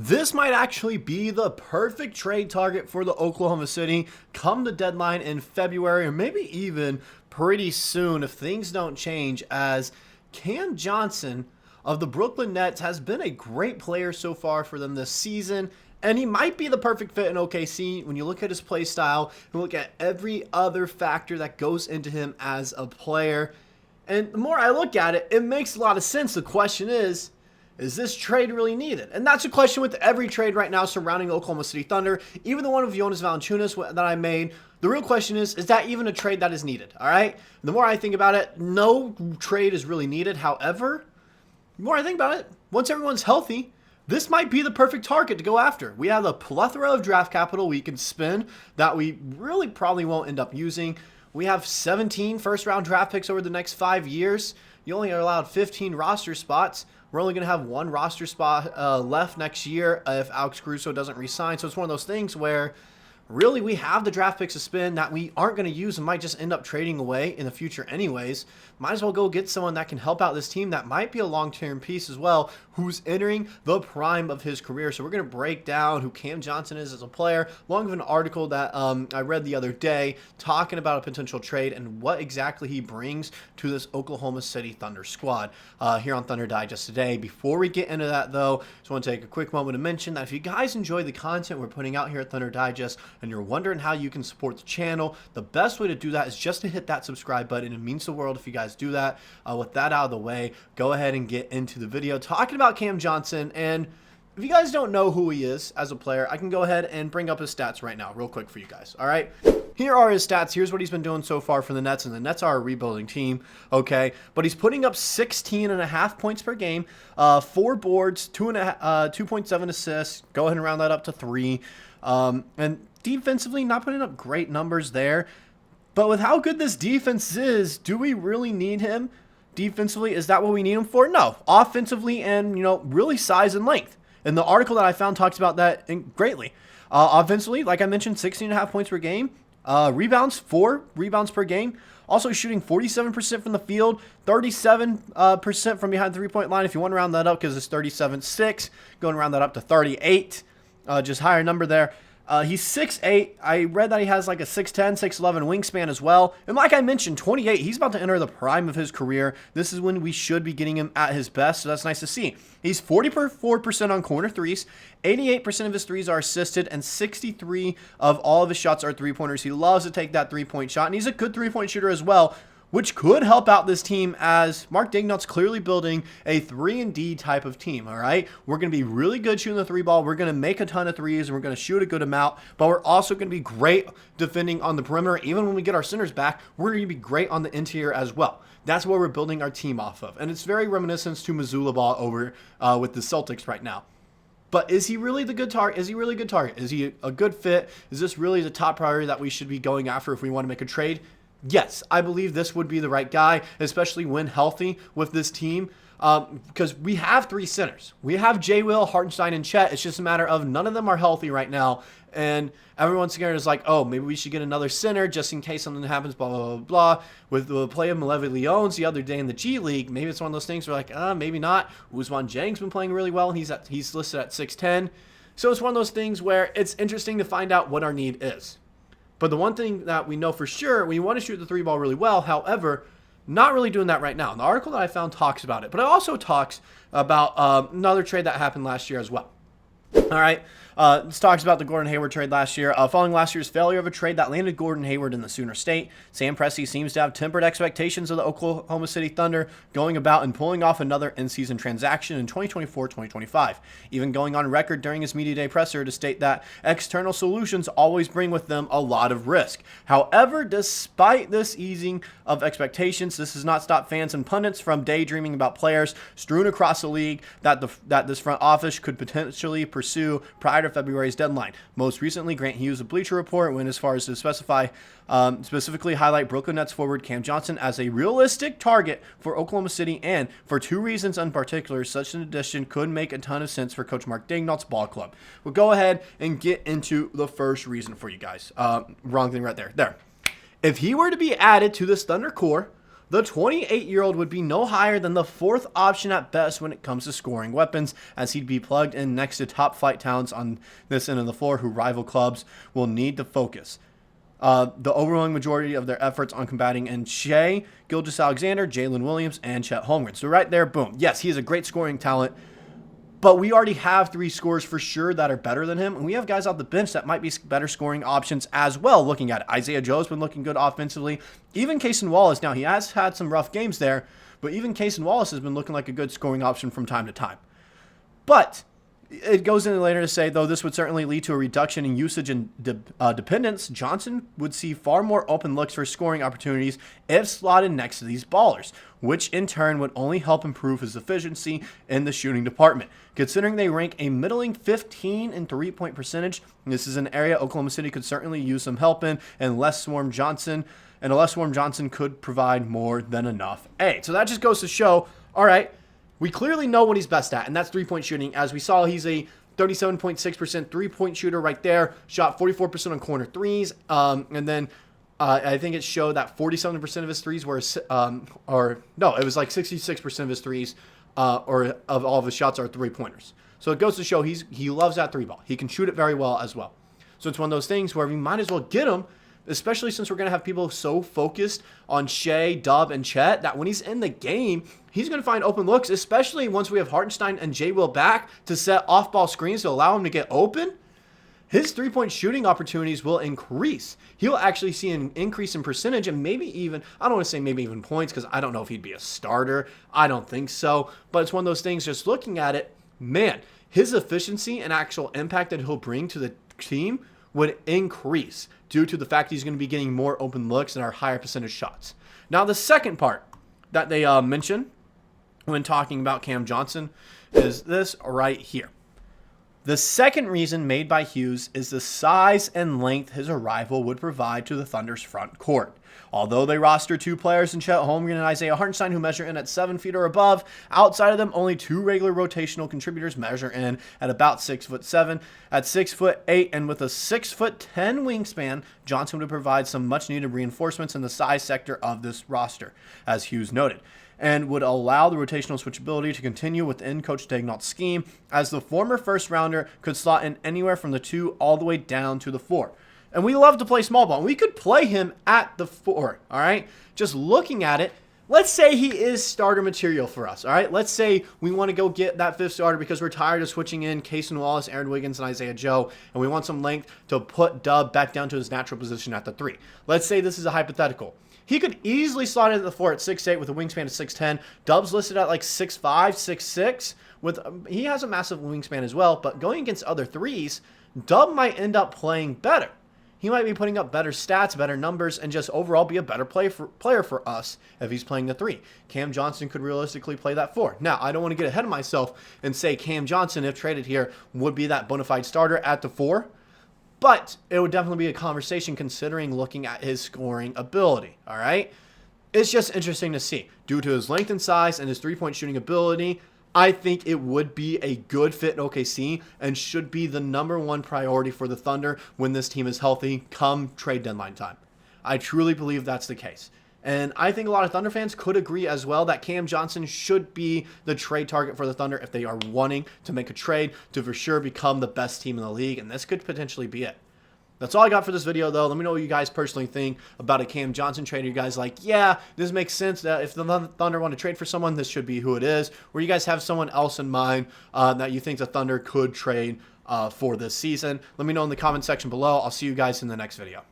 This might actually be the perfect trade target for the Oklahoma City come the deadline in February, or maybe even pretty soon if things don't change, as Cam Johnson of the Brooklyn Nets has been a great player so far for them this season, and he might be the perfect fit in OKC when you look at his play style and look at every other factor that goes into him as a player. And the more I look at it, it makes a lot of sense. The question is this trade really needed? And that's a question with every trade right now surrounding Oklahoma City Thunder, even the one of Jonas Valanciunas that I made. The real question is that even a trade that is needed? All right. The more I think about it, no trade is really needed. However, the more I think about it, once everyone's healthy, this might be the perfect target to go after. We have a plethora of draft capital we can spend that we really probably won't end up using. We have 17 first-round draft picks over the next 5 years. You only are allowed 15 roster spots. We're only going to have one roster spot left next year if Alex Caruso doesn't resign. So it's one of those things where really we have the draft picks to spend that we aren't going to use and might just end up trading away in the future anyways. Might as well go get someone that can help out this team that might be a long-term piece as well, who's entering the prime of his career. So we're going to break down who Cam Johnson is as a player, along with an article that I read the other day talking about a potential trade and what exactly he brings to this Oklahoma City Thunder squad here on Thunder Digest today. Before we get into that, though, just want to take a quick moment to mention that if you guys enjoy the content we're putting out here at Thunder Digest and you're wondering how you can support the channel, the best way to do that is just to hit that subscribe button. It means the world if you guys do that. With that out of the way, go ahead and get into the video talking about Cam Johnson. And if you guys don't know who he is as a player, I can go ahead and bring up his stats right now real quick for you guys. All right, here are his stats. Here's what he's been doing so far for the Nets, and the Nets are a rebuilding team, okay? But he's putting up 16.5 points per game, 4 boards, 2.7 assists. Go ahead and round that up to 3. And defensively, not putting up great numbers there. But with how good this defense is, do we really need him defensively? Is that what we need him for? No. Offensively and, really size and length. And the article that I found talks about that greatly. Offensively, like I mentioned, 16.5 points per game. Rebounds, 4 rebounds per game. Also shooting 47% from the field, 37% from behind the three-point line. If you want to round that up, because it's 37.6, going to round that up to 38. Just higher number there. He's 6'8". I read that he has like a 6'10", 6'11 wingspan as well. And like I mentioned, 28. He's about to enter the prime of his career. This is when we should be getting him at his best, so that's nice to see. He's 44% on corner threes. 88% of his threes are assisted, and 63 of all of his shots are three-pointers. He loves to take that three-point shot, and he's a good three-point shooter as well, which could help out this team as Mark Daigneault's clearly building a 3-and-D type of team, all right? We're going to be really good shooting the three ball. We're going to make a ton of threes, and we're going to shoot a good amount, but we're also going to be great defending on the perimeter. Even when we get our centers back, we're going to be great on the interior as well. That's what we're building our team off of, and it's very reminiscent to Mazzulla ball over with the Celtics right now. But is he really the good target? Is he really a good target? Is he a good fit? Is this really the top priority that we should be going after if we want to make a trade? Yes, I believe this would be the right guy, especially when healthy with this team, because we have 3 centers. We have J. Will, Hartenstein, and Chet. It's just a matter of none of them are healthy right now, and everyone's scared is like, oh, maybe we should get another center just in case something happens, blah, blah, blah, blah. With the play of Malevy Leones the other day in the G League, maybe it's one of those things where like, maybe not. Ousmane Dieng's been playing really well, and he's listed at 6'10". So it's one of those things where it's interesting to find out what our need is. But the one thing that we know for sure, we want to shoot the three ball really well. However, not really doing that right now. And the article that I found talks about it. But it also talks about another trade that happened last year as well. All right. This talks about the Gordon Hayward trade last year. Following last year's failure of a trade that landed Gordon Hayward in the Sooner State, Sam Presti seems to have tempered expectations of the Oklahoma City Thunder, going about and pulling off another in-season transaction in 2024-2025, even going on record during his media day presser to state that external solutions always bring with them a lot of risk. However, despite this easing of expectations, this has not stopped fans and pundits from daydreaming about players strewn across the league that this front office could potentially pursue prior to February's deadline. Most recently, Grant Hughes of Bleacher Report went as far as to specifically highlight Brooklyn Nets forward Cam Johnson as a realistic target for Oklahoma City, and for 2 reasons in particular, such an addition could make a ton of sense for Coach Mark Daigneault's ball club. We'll go ahead and get into the first reason for you guys. Wrong thing right there. If he were to be added to this Thunder core, The 28-year-old would be no higher than the 4th option at best when it comes to scoring weapons, as he'd be plugged in next to top flight talents on this end of the floor who rival clubs will need to focus the overwhelming majority of their efforts on combating in Shai Gilgeous-Alexander, Jalen Williams, and Chet Holmgren. So right there, boom. Yes, he is a great scoring talent, but we already have 3 scorers for sure that are better than him, and we have guys off the bench that might be better scoring options as well. Looking at it, Isaiah Joe's been looking good offensively. Even Cason Wallace, now he has had some rough games there, but even Cason Wallace has been looking like a good scoring option from time to time. But it goes in later to say, though this would certainly lead to a reduction in usage and dependence, Johnson would see far more open looks for scoring opportunities if slotted next to these ballers, which in turn would only help improve his efficiency in the shooting department. Considering they rank a middling 15 in three-point percentage, this is an area Oklahoma City could certainly use some help in, and a less swarm Johnson could provide more than enough aid. So that just goes to show, all right, we clearly know what he's best at, and that's three-point shooting. As we saw, he's a 37.6% three-point shooter right there, shot 44% on corner threes, and then I think it showed that 47% of his threes were, it was like 66% of his threes, or of all of his shots are three-pointers. So it goes to show he loves that three ball. He can shoot it very well as well. So it's one of those things where we might as well get him, especially since we're going to have people so focused on Shai, Dub, and Chet that when he's in the game, he's going to find open looks, especially once we have Hartenstein and J. Will back to set off-ball screens to allow him to get open. His three-point shooting opportunities will increase. He'll actually see an increase in percentage and maybe even, I don't want to say maybe even points because I don't know if he'd be a starter. I don't think so. But it's one of those things, just looking at it, man, his efficiency and actual impact that he'll bring to the team would increase due to the fact he's going to be getting more open looks and our higher percentage shots. Now, the second part that they mention when talking about Cam Johnson is this right here. The second reason made by Hughes is the size and length his arrival would provide to the Thunder's front court. Although they roster 2 players in Chet Holmgren and Isaiah Hartenstein who measure in at 7 feet or above, outside of them, only 2 regular rotational contributors measure in at about 6'7". At 6'8", and with a 6'10" wingspan, Johnson would provide some much-needed reinforcements in the size sector of this roster, as Hughes noted, and would allow the rotational switchability to continue within Coach Daigneault's scheme, as the former first-rounder could slot in anywhere from the 2 all the way down to the 4. And we love to play small ball. We could play him at the 4, all right? Just looking at it, let's say he is starter material for us, all right? Let's say we want to go get that 5th starter because we're tired of switching in Cason Wallace, Aaron Wiggins, and Isaiah Joe, and we want some length to put Dub back down to his natural position at the 3. Let's say this is a hypothetical. He could easily slot into the 4 at 6'8" with a wingspan of 6'10". Dub's listed at like 6'5", 6'6". He has a massive wingspan as well, but going against other 3s, Dub might end up playing better. He might be putting up better stats, better numbers, and just overall be a better player for us if he's playing the 3. Cam Johnson could realistically play that 4. Now, I don't want to get ahead of myself and say Cam Johnson, if traded here, would be that bona fide starter at the 4. But it would definitely be a conversation considering looking at his scoring ability, all right? It's just interesting to see. Due to his length and size and his three-point shooting ability, I think it would be a good fit in OKC and should be the #1 priority for the Thunder when this team is healthy come trade deadline time. I truly believe that's the case. And I think a lot of Thunder fans could agree as well that Cam Johnson should be the trade target for the Thunder if they are wanting to make a trade to for sure become the best team in the league, and this could potentially be it. That's all I got for this video, though. Let me know what you guys personally think about a Cam Johnson trade. Are you guys like, yeah, this makes sense. If the Thunder want to trade for someone, this should be who it is. Or you guys have someone else in mind that you think the Thunder could trade for this season. Let me know in the comment section below. I'll see you guys in the next video.